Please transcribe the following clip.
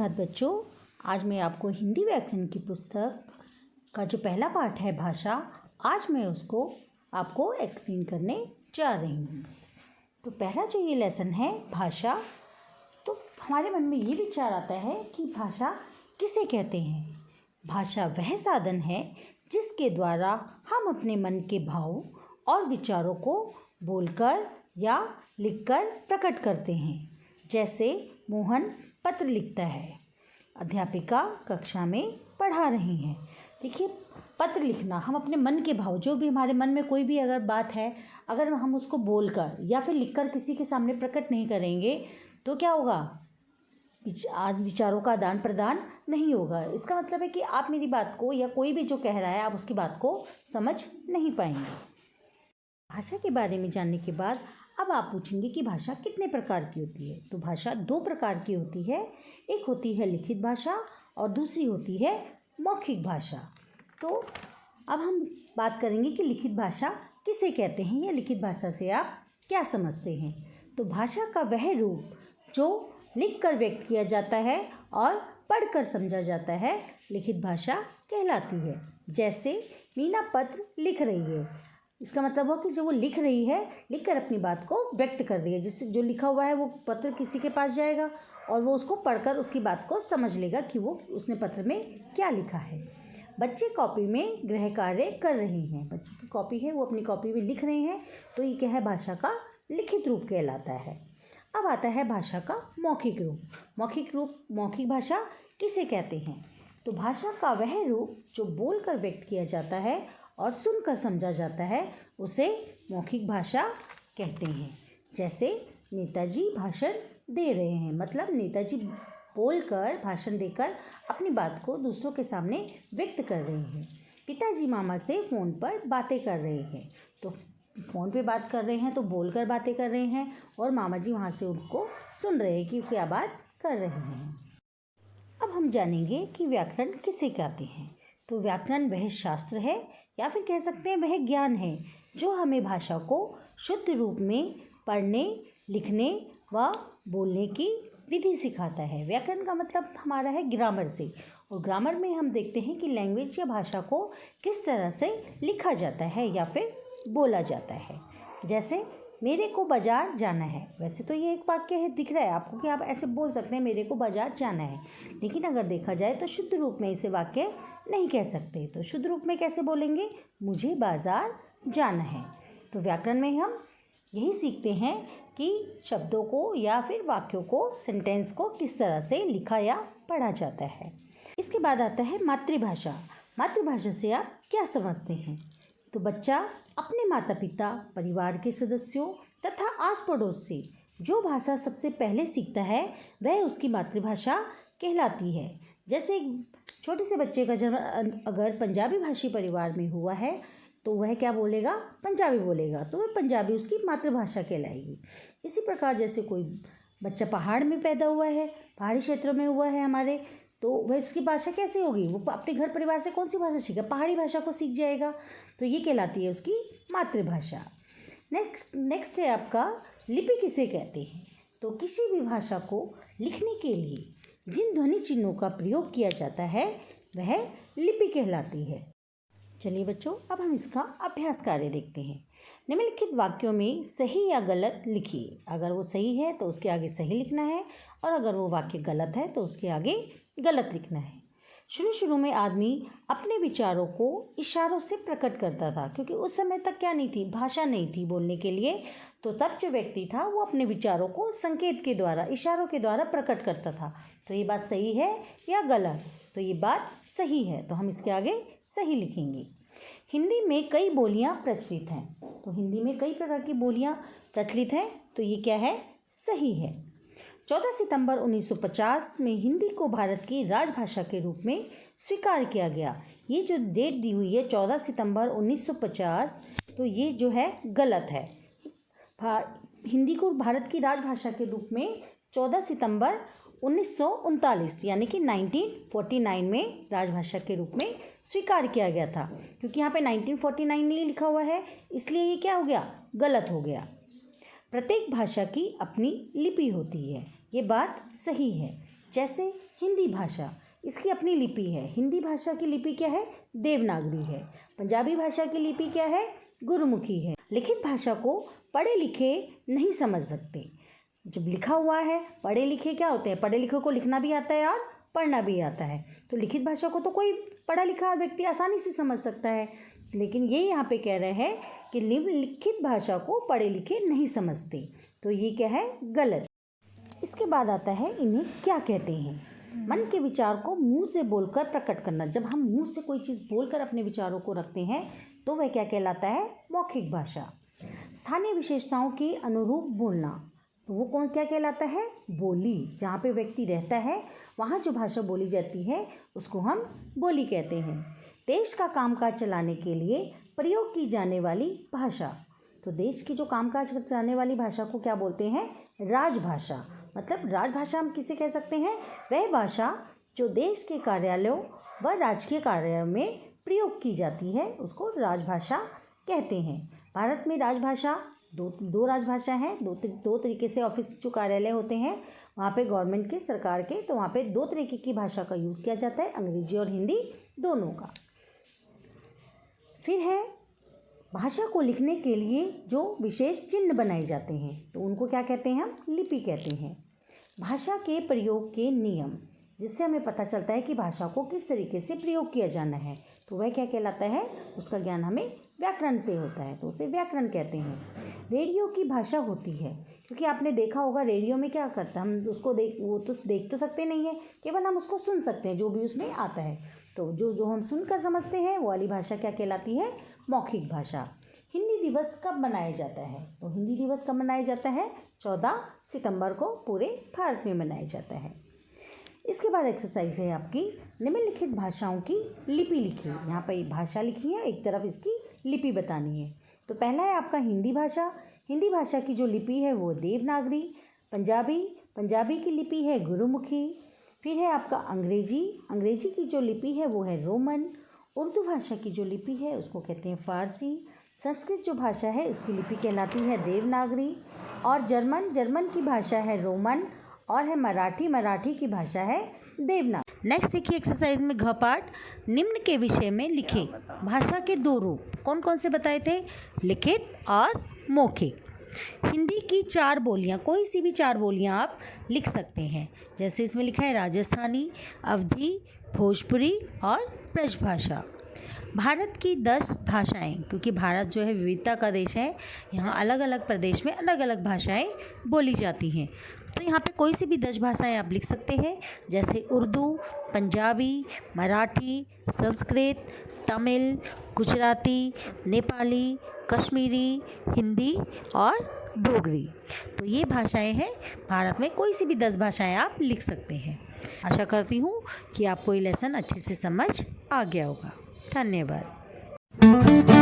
सुप्रभात बच्चों। आज मैं आपको हिंदी व्याकरण की पुस्तक का जो पहला पाठ है भाषा, आज मैं उसको आपको एक्सप्लेन करने जा रही हूँ। तो पहला जो ये लेसन है भाषा, तो हमारे मन में ये विचार आता है कि भाषा किसे कहते हैं। भाषा वह साधन है जिसके द्वारा हम अपने मन के भाव और विचारों को बोलकर या लिखकर प्रकट करते हैं। जैसे मोहन पत्र लिखता है, अध्यापिका कक्षा में पढ़ा रही हैं। देखिए, पत्र लिखना, हम अपने मन के भाव, जो भी हमारे मन में कोई भी अगर बात है, अगर हम उसको बोलकर या फिर लिखकर किसी के सामने प्रकट नहीं करेंगे तो क्या होगा, विचारों का आदान प्रदान नहीं होगा। इसका मतलब है कि आप मेरी बात को या कोई भी जो कह रहा है आप उसकी बात को समझ नहीं पाएंगे। भाषा के बारे में जानने के बाद अब आप पूछेंगे कि भाषा कितने प्रकार की होती है। तो भाषा दो प्रकार की होती है, एक होती है लिखित भाषा और दूसरी होती है मौखिक भाषा। तो अब हम बात करेंगे कि लिखित भाषा किसे कहते हैं या लिखित भाषा से आप क्या समझते हैं। तो भाषा का वह रूप जो लिखकर व्यक्त किया जाता है और पढ़कर समझा जाता है, लिखित भाषा कहलाती है। जैसे मीना पत्र लिख रही है, इसका मतलब हो कि जो वो लिख रही है, लिखकर अपनी बात को व्यक्त कर रही है। जिससे जो लिखा हुआ है वो पत्र किसी के पास जाएगा और वो उसको पढ़कर उसकी बात को समझ लेगा कि वो उसने पत्र में क्या लिखा है। बच्चे कॉपी में गृह कार्य कर रहे हैं, बच्चों की कॉपी है, वो अपनी कॉपी में लिख रहे हैं, तो ये क्या है, भाषा का लिखित रूप कहलाता है। अब आता है भाषा का मौखिक रूप। मौखिक भाषा किसे कहते हैं। तो भाषा का वह रूप जो बोलकर व्यक्त किया जाता है और सुनकर समझा जाता है, उसे मौखिक भाषा कहते हैं। जैसे नेताजी भाषण दे रहे हैं, मतलब नेताजी बोलकर भाषण देकर अपनी बात को दूसरों के सामने व्यक्त कर रहे हैं। पिताजी मामा से फ़ोन पर बातें कर रहे हैं, तो फ़ोन पे बात कर रहे हैं तो बोलकर बातें कर रहे हैं और मामा जी वहाँ से उनको सुन रहे हैं कि क्या बात कर रहे हैं। अब हम जानेंगे कि व्याकरण किसे कहते हैं। तो व्याकरण वह शास्त्र है या फिर कह सकते हैं वह ज्ञान है जो हमें भाषा को शुद्ध रूप में पढ़ने, लिखने व बोलने की विधि सिखाता है। व्याकरण का मतलब हमारा है ग्रामर से, और ग्रामर में हम देखते हैं कि लैंग्वेज या भाषा को किस तरह से लिखा जाता है या फिर बोला जाता है। जैसे मेरे को बाज़ार जाना है, वैसे तो ये एक वाक्य है, दिख रहा है आपको कि आप ऐसे बोल सकते हैं मेरे को बाज़ार जाना है, लेकिन अगर देखा जाए तो शुद्ध रूप में इसे वाक्य नहीं कह सकते। तो शुद्ध रूप में कैसे बोलेंगे, मुझे बाज़ार जाना है। तो व्याकरण में हम यही सीखते हैं कि शब्दों को या फिर वाक्यों को, सेंटेंस को किस तरह से लिखा या पढ़ा जाता है। इसके बाद आता है मातृभाषा। मातृभाषा से आप क्या समझते हैं। तो बच्चा अपने माता पिता, परिवार के सदस्यों तथा आस पड़ोस से जो भाषा सबसे पहले सीखता है वह उसकी मातृभाषा कहलाती है। जैसे छोटे से बच्चे का जन्म अगर पंजाबी भाषी परिवार में हुआ है तो वह क्या बोलेगा, पंजाबी बोलेगा, तो वह पंजाबी उसकी मातृभाषा कहलाएगी। इसी प्रकार जैसे कोई बच्चा पहाड़ में पैदा हुआ है, पहाड़ी क्षेत्रों में हुआ है हमारे, तो वह उसकी भाषा कैसी होगी, वो अपने घर परिवार से कौन सी भाषा सीखा, पहाड़ी भाषा को सीख जाएगा, तो ये कहलाती है उसकी मातृभाषा। नेक्स्ट है आपका लिपि किसे कहते हैं। तो किसी भी भाषा को लिखने के लिए जिन ध्वनि चिन्हों का प्रयोग किया जाता है वह लिपि कहलाती है। चलिए बच्चों, अब हम इसका अभ्यास कार्य देखते हैं। निम्नलिखित वाक्यों में सही या गलत लिखिए। अगर वो सही है तो उसके आगे सही लिखना है, और अगर वो वाक्य गलत है तो उसके आगे गलत लिखना है। शुरू में आदमी अपने विचारों को इशारों से प्रकट करता था, क्योंकि उस समय तक क्या नहीं थी, भाषा नहीं थी बोलने के लिए। तो तब जो व्यक्ति था वो अपने विचारों को संकेत के द्वारा, इशारों के द्वारा प्रकट करता था। तो ये बात सही है या गलत। तो ये बात सही है, तो हम इसके आगे सही लिखेंगे। हिंदी में कई बोलियां प्रचलित हैं। तो हिंदी में कई प्रकार की बोलियां प्रचलित हैं, तो ये क्या है, सही है। 14 सितंबर 1950 में हिंदी को भारत की राजभाषा के रूप में स्वीकार किया गया। ये जो डेट दी हुई है 14 सितंबर 1950, तो ये जो है गलत है। हिंदी को भारत की राजभाषा के रूप में 14 सितंबर 1939 यानी कि 1949 में राजभाषा के रूप में स्वीकार किया गया था। क्योंकि यहाँ पे 1949 नहीं लिखा हुआ है, इसलिए ये क्या हो गया, गलत हो गया। प्रत्येक भाषा की अपनी लिपि होती है, ये बात सही है। जैसे हिंदी भाषा, इसकी अपनी लिपि है। हिंदी भाषा की लिपि क्या है? देवनागरी है। पंजाबी भाषा की लिपि क्या है? गुरुमुखी है। लिखित भाषा को पढ़े लिखे नहीं समझ सकते। जब लिखा हुआ है, पढ़े लिखे क्या होते हैं? पढ़े लिखे को लिखना भी आता है और पढ़ना भी आता है। तो लिखित भाषा को तो कोई पढ़ा लिखा व्यक्ति आसानी से समझ सकता है, लेकिन ये यहाँ पे कह रहे हैं कि लिखित भाषा को पढ़े लिखे नहीं समझते। तो ये क्या है? गलत। इसके बाद आता है इन्हें क्या कहते हैं? मन के विचार को मुंह से बोलकर प्रकट करना। जब हम मुंह से कोई चीज़ बोलकर अपने विचारों को रखते हैं तो वह क्या कहलाता है? मौखिक भाषा। स्थानीय विशेषताओं के अनुरूप बोलना, तो वो कौन क्या कहलाता है? बोली। जहाँ पे व्यक्ति रहता है वहाँ जो भाषा बोली जाती है उसको हम बोली कहते हैं। देश का कामकाज चलाने के लिए प्रयोग की जाने वाली भाषा, तो देश की जो कामकाज चलाने वाली भाषा को क्या बोलते हैं? राजभाषा। मतलब राजभाषा हम किसे कह सकते हैं? वह भाषा जो देश के कार्यालयों व राजकीय कार्यालयों में प्रयोग की जाती है उसको राजभाषा कहते हैं। भारत में राजभाषा दो राजभाषा हैं। दो तरीके से ऑफिस जो कार्यालय होते हैं वहाँ पे गवर्नमेंट के, सरकार के, तो वहाँ पे दो तरीके की भाषा का यूज़ किया जाता है, अंग्रेजी और हिंदी दोनों का। फिर है भाषा को लिखने के लिए जो विशेष चिन्ह बनाए जाते हैं तो उनको क्या कहते हैं? हम लिपि कहते हैं। भाषा के प्रयोग के नियम, जिससे हमें पता चलता है कि भाषा को किस तरीके से प्रयोग किया जाना है, तो वह क्या कहलाता है? उसका ज्ञान हमें व्याकरण से होता है, तो उसे व्याकरण कहते हैं। रेडियो की भाषा होती है, क्योंकि आपने देखा होगा रेडियो में क्या करता है, हम उसको देख तो सकते नहीं है, केवल हम उसको सुन सकते हैं जो भी उसमें आता है। तो जो हम सुनकर समझते हैं वो वाली भाषा क्या कहलाती है? मौखिक भाषा। हिंदी दिवस कब मनाया जाता है? तो हिंदी दिवस कब मनाया जाता है? 14 सितंबर को पूरे भारत में मनाया जाता है। इसके बाद एक्सरसाइज है आपकी, निम्नलिखित भाषाओं की लिपि लिखिए। यहाँ पर भाषा लिखी है, एक तरफ इसकी लिपि बतानी है। तो पहला है आपका हिंदी भाषा। हिंदी भाषा की जो लिपि है वो देवनागरी। पंजाबी की लिपि है गुरुमुखी। फिर है आपका अंग्रेजी की जो लिपि है वो है रोमन। उर्दू भाषा की जो लिपि है उसको कहते हैं फारसी। संस्कृत जो भाषा है उसकी लिपि कहलाती है देवनागरी। और जर्मन की भाषा है रोमन। और है मराठी की भाषा है देवनागरी। नेक्स्ट देखिए एक्सरसाइज में घ पाठ, निम्न के विषय में लिखे। भाषा के दो रूप कौन कौन से बताए थे? लिखित और मौखिक। हिंदी की 4 बोलियां, कोई सी भी 4 बोलियां आप लिख सकते हैं। जैसे इसमें लिखा है राजस्थानी, अवधी, भोजपुरी और ब्रजभाषा। भारत की 10 भाषाएं, क्योंकि भारत जो है विविधता का देश है, यहाँ अलग अलग प्रदेश में अलग अलग भाषाएं बोली जाती हैं। तो यहाँ पे कोई सी भी 10 भाषाएं आप लिख सकते हैं, जैसे उर्दू, पंजाबी, मराठी, संस्कृत, तमिल, गुजराती, नेपाली, कश्मीरी, हिंदी और डोगरी। तो ये भाषाएं हैं, भारत में कोई सी भी 10 भाषाएं आप लिख सकते हैं। आशा करती हूँ कि आपको ये लेसन अच्छे से समझ आ गया होगा। धन्यवाद।